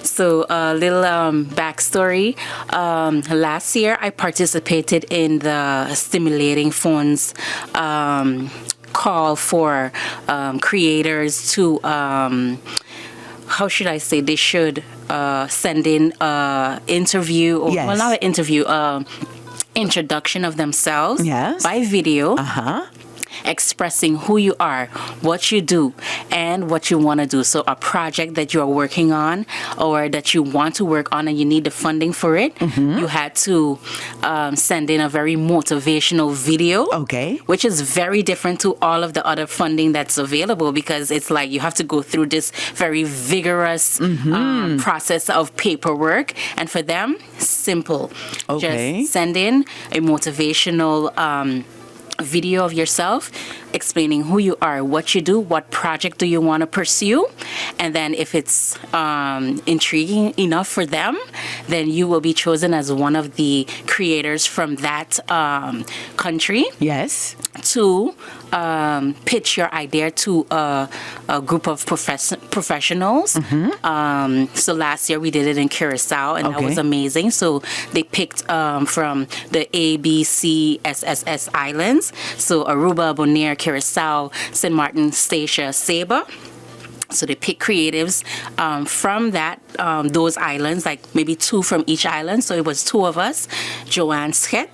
So a little backstory. Last year, I participated in the Stimulating Funds call for creators to, how should I say, they should send in an interview, or well, not an interview, introduction of themselves by video. Expressing who you are, what you do, and what you want to do. So a project that you're working on or that you want to work on and you need the funding for it, you had to send in a very motivational video, which is very different to all of the other funding that's available, because it's like you have to go through this very vigorous process of paperwork. And for them, simple. Just send in a motivational video of yourself explaining who you are, what you do, what project do you want to pursue, and then if it's intriguing enough for them, then you will be chosen as one of the creators from that country. To pitch your idea to a group of professionals. So last year we did it in Curacao, and that was amazing. So they picked from the ABCSSS islands, so Aruba, Bonaire, Curacao, St.Maarten, Statia, Saba. So they pick creatives from those islands, like maybe 2 from each island. So it was 2 of us, Joanne Schet,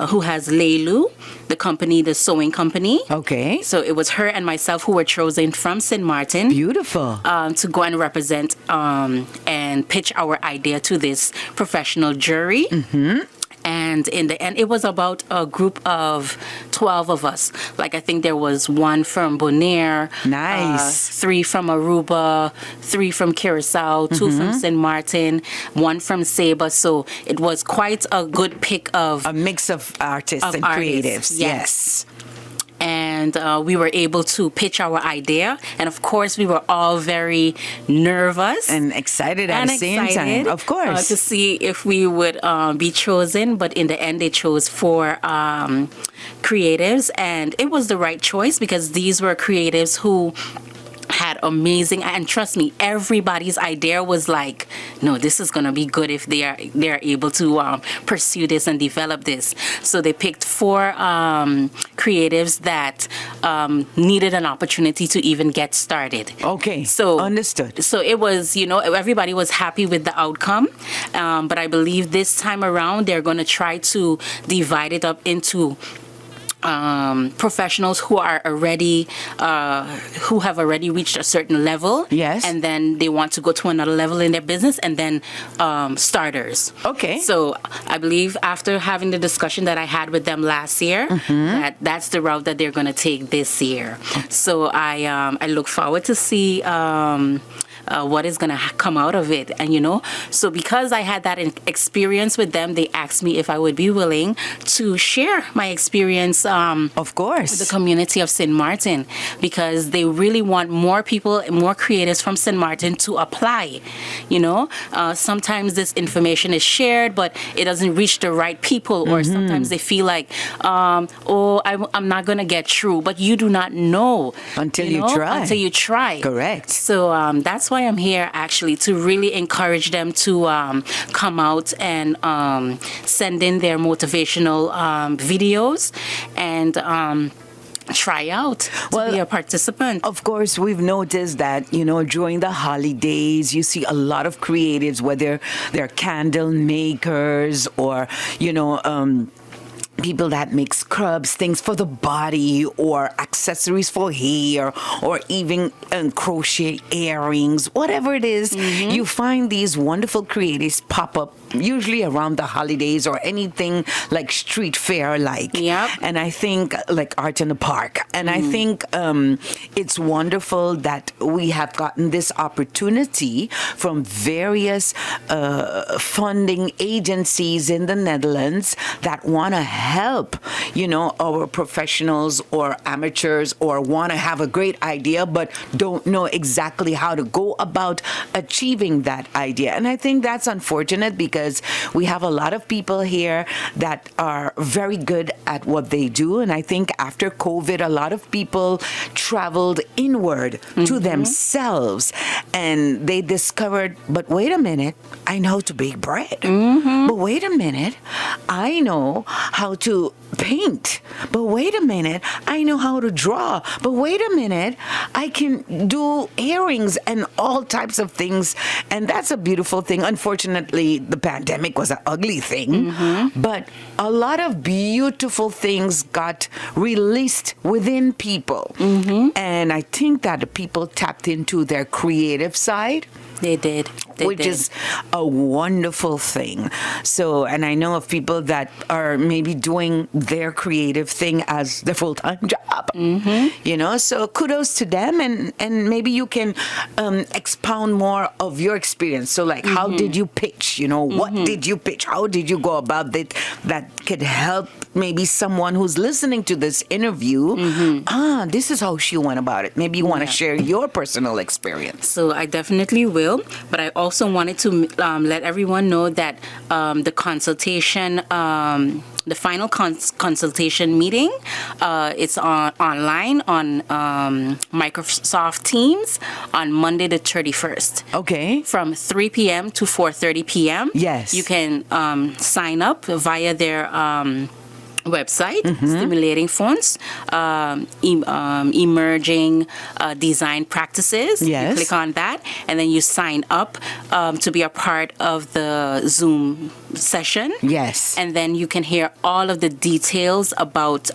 who has Leilu, the company, the sewing company. So it was her and myself who were chosen from St.Maarten. Beautiful. To go and represent and pitch our idea to this professional jury. And in the end, it was about a group of 12 of us. Like, I think there was 1 from Bonaire. 3 from Aruba, 3 from Curacao, 2 from St.Maarten, 1 from Saba. So it was quite a good pick of... a mix of artists and creatives. Yes. And we were able to pitch our idea. And of course, we were all very nervous. And excited at the same time. Of course. To see if we would be chosen. But in the end, they chose 4 creatives. And it was the right choice, because these were creatives who had amazing, and trust me, everybody's idea was like, no, this is going to be good if they're able to pursue this and develop this. So they picked 4 creatives that needed an opportunity to even get started. So understood. So it was, everybody was happy with the outcome, but I believe this time around they're going to try to divide it up into professionals who are already who have already reached a certain level, and then they want to go to another level in their business, and then starters. So I believe after having the discussion that I had with them last year, that's the route that they're going to take this year. So I look forward to see what is going to come out of it. And so because I had that experience with them, they asked me if I would be willing to share my experience of course, with the community of St.Maarten, because they really want more people, more creatives from St.Maarten to apply. Sometimes this information is shared, but it doesn't reach the right people, or sometimes they feel like, I'm not going to get through. But you do not know until you try. Correct. So that's why I'm here, actually, to really encourage them to come out and send in their motivational videos and try out to be a participant. Of course, we've noticed that, during the holidays, you see a lot of creatives, whether they're candle makers or, people that make scrubs, things for the body, or accessories for hair, or even crochet earrings, whatever it is, you find these wonderful creatives pop up usually around the holidays or anything like street fair and I think like Art in the Park, and I think it's wonderful that we have gotten this opportunity from various funding agencies in the Netherlands that want to help, our professionals or amateurs or want to have a great idea but don't know exactly how to go about achieving that idea. And I think that's unfortunate because we have a lot of people here that are very good at what they do. And I think after COVID, a lot of people traveled inward to themselves and they discovered, but wait a minute, I know how to bake bread. But wait a minute, I know how to paint. But wait a minute, I know how to draw. But wait a minute, I can do earrings and all types of things. And that's a beautiful thing. Unfortunately, the pandemic was an ugly thing. But a lot of beautiful things got released within people. And I think that the people tapped into their creative side. They did. Which is a wonderful thing. So, and I know of people that are maybe doing their creative thing as their full-time job. So kudos to them. And maybe you can expound more of your experience. So like, how did you pitch? What did you pitch? How did you go about it? That could help maybe someone who's listening to this interview. This is how she went about it. Maybe you want to share your personal experience. So I definitely will. But I also wanted to let everyone know that the consultation, the final consultation meeting, it's online on Microsoft Teams on Monday the 31st. Okay. From 3 p.m. to 4:30 p.m. Yes. You can sign up via their website, Stimulating Fonts, Emerging Design Practices. Yes. You click on that, and then you sign up to be a part of the Zoom session. Yes. And then you can hear all of the details about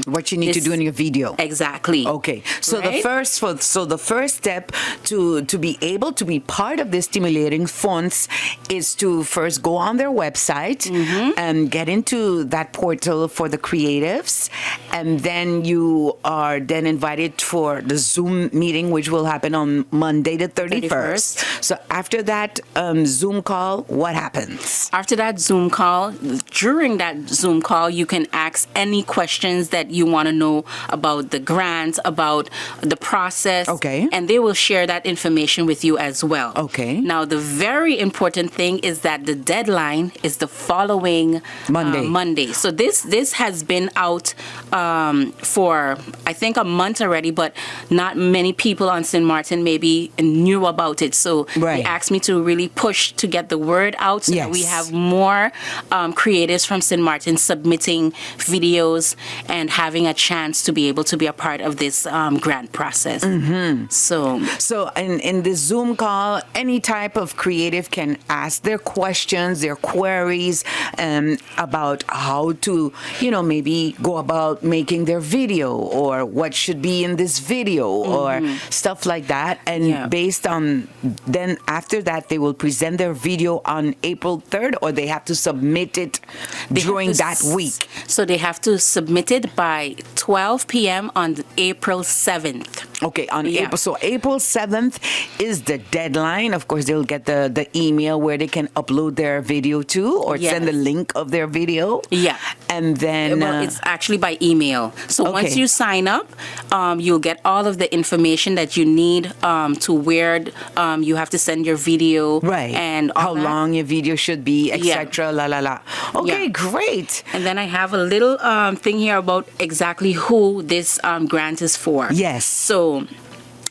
what you need to do in your video. Exactly. Okay. So right? the first step to be able to be part of the Stimulating Fonts is to first go on their website and get into that portal for the creatives, and then you are then invited for the Zoom meeting, which will happen on Monday the 31st. So after that Zoom call, what happens? After that Zoom call, during that Zoom call, you can ask any questions that you want to know about the grant, about the process. Okay. And they will share that information with you as well. Okay. Now, the very important thing is that the deadline is the following Monday. So this has been out for, I think, a month already, but not many people on St.Maarten maybe knew about it. So they asked me to really push to get the word out so that we have more creatives from St.Maarten submitting videos and having a chance to be able to be a part of this grant process. So in the Zoom call, any type of creative can ask their questions, their queries about how to, maybe go about making their video or what should be in this video or stuff like that. And based on, then after that, they will present their video on April 3rd, or they have to submit it during that week. So they have to submit it by 12 p.m. on April 7th. Okay, on April. So April 7th is the deadline. Of course, they'll get the email where they can upload their video to, or send the link of their video. Yeah. And then... Well, it's actually by email. So once you sign up, you'll get all of the information that you need to where you have to send your video. Right. And how long your video should be, etc. Okay, great. And then I have a little thing here about exactly who this grant is for. Yes. So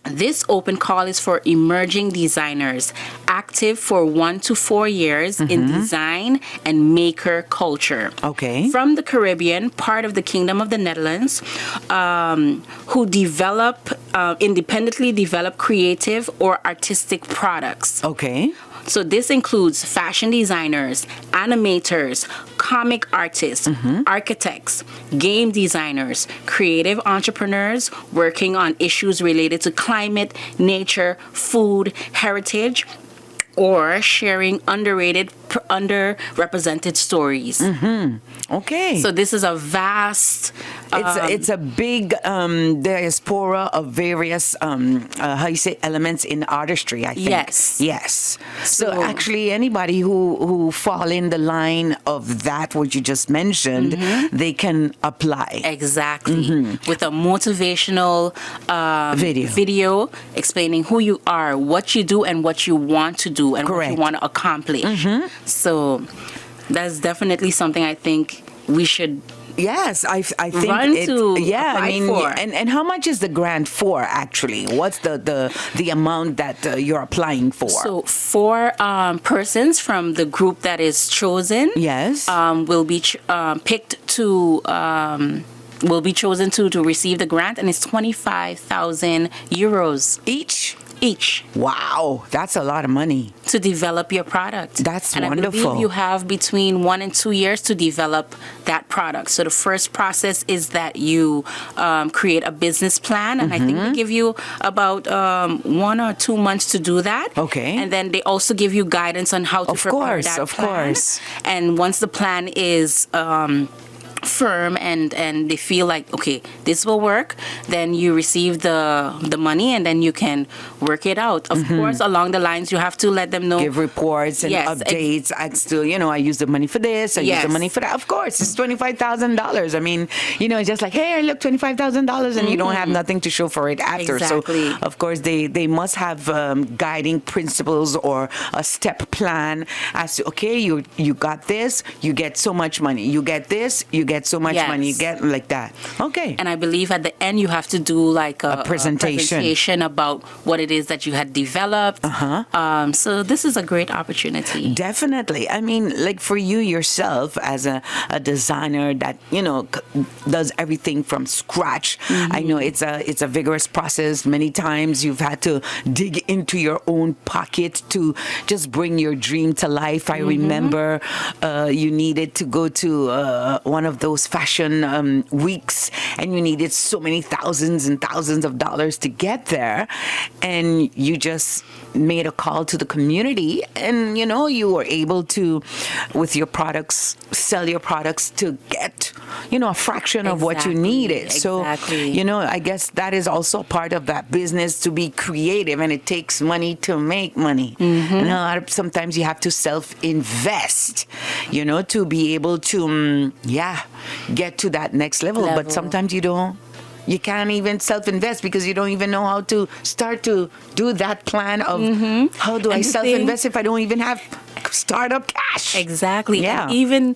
this open call is for emerging designers active for 1 to 4 years in design and maker culture. Okay. From the Caribbean, part of the Kingdom of the Netherlands, who independently develop creative or artistic products. Okay. So this includes fashion designers, animators, comic artists, architects, game designers, creative entrepreneurs working on issues related to climate, nature, food, heritage, or sharing underrated underrepresented stories. Okay. So this is a vast. It's a big diaspora of various how you say elements in artistry, I think. Yes. So actually anybody who fall in the line of that what you just mentioned, they can apply. Exactly. With a motivational video explaining who you are, what you do, and what you want to do, and what you want to accomplish. So that's definitely something I think we should. Yes, I think run to apply for. And how much is the grant for actually? What's the amount that you're applying for? So 4 persons from the group that is chosen, will be picked to. Will be chosen to receive the grant, and it's 25,000 euros each. Wow, that's a lot of money to develop your product. That's and wonderful. I believe you have between 1 and 2 years to develop that product. So the first process is that you create a business plan, and I think they give you about 1 or 2 months to do that. Okay. And then they also give you guidance on how to prepare that plan. Of course. And once the plan is firm and they feel like, okay, this will work, then you receive the money, and then you can work it out. Of course, along the lines, you have to let them know, give reports and updates as to, I use the money for this, I use the money for that. Of course, it's $25,000. I mean, it's just like, hey, look, $25,000, and you don't have nothing to show for it after. Exactly. So of course they must have guiding principles or a step plan as to, okay, you got this, you get so much money, you get this, you get so much money, you get like that. Okay. And I believe at the end you have to do like a presentation about what it is that you had developed. So this is a great opportunity. Definitely. I mean, like for you yourself as a designer that, does everything from scratch. I know it's a vigorous process. Many times you've had to dig into your own pocket to just bring your dream to life. I remember you needed to go to one of those fashion weeks, and you needed so many thousands and thousands of dollars to get there, and you just made a call to the community, and you were able to, with your products, sell your products to get a fraction of what you needed. So I guess that is also part of that business, to be creative, and it takes money to make money. And sometimes you have to self-invest to be able to get to that next level. But sometimes you can't even self-invest because you don't even know how to start to do that plan of how do I self-invest if I don't even have startup cash. Exactly. Yeah. And even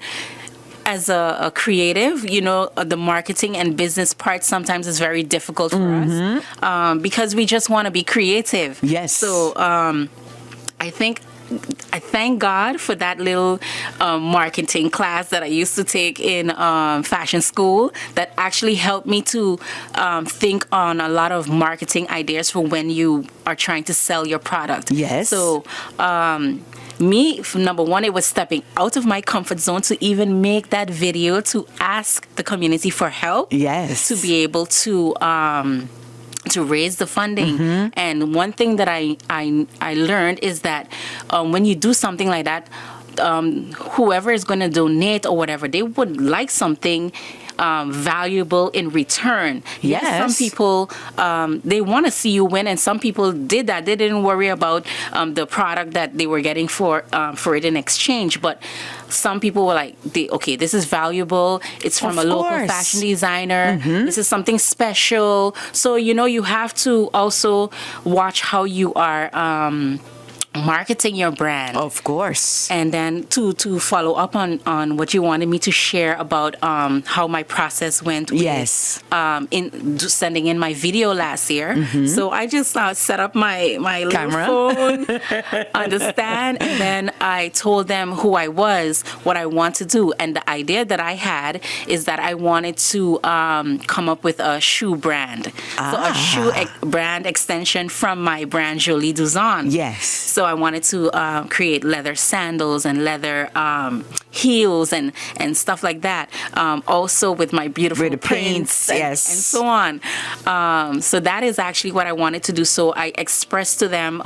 as a creative, the marketing and business part sometimes is very difficult for us because we just want to be creative. Yes. So I thank God for that little marketing class that I used to take in fashion school that actually helped me to think on a lot of marketing ideas for when you are trying to sell your product. Yes. So number one, it was stepping out of my comfort zone to even make that video, to ask the community for help. Yes. To be able to raise the funding. And one thing that I learned is that when you do something like that, whoever is going to donate or whatever, they would like something valuable in return. Yes. Some people, they want to see you win, and some people did that. They didn't worry about the product that they were getting for it in exchange. But some people were like, okay, this is valuable. It's from a local fashion designer. This is something special. So, you have to also watch how you are marketing your brand. Of course. And then to follow up on what you wanted me to share about how my process went with in sending in my video last year. So I just set up my little camera phone on the stand, and then I told them who I was, what I want to do. And the idea that I had is that I wanted to come up with a shoe brand. So a shoe brand extension from my brand Zillah Duzon. Yes. So I wanted to create leather sandals and leather heels and stuff like that. Also with my beautiful prints and so on. So that is actually what I wanted to do. So I expressed to them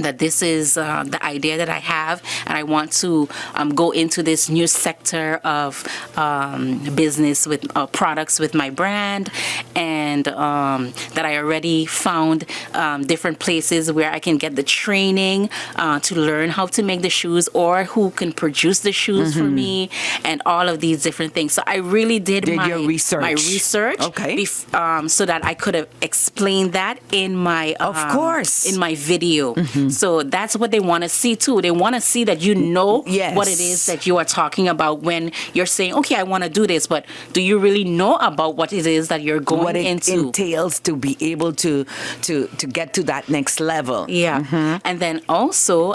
that this is the idea that I have, and I want to go into this new sector of business with products with my brand, and that I already found different places where I can get the training to learn how to make the shoes, or who can produce the shoes for me, and all of these different things. So I really did your research. My research, okay, so that I could have explained that in my of course, in my video. So that's what they want to see too. They want to see that you know yes. what it is that you are talking about when you're saying, okay, I want to do this, but do you really know about what it is that you're going what it into? entails to be able to get to that next level. Yeah. And then also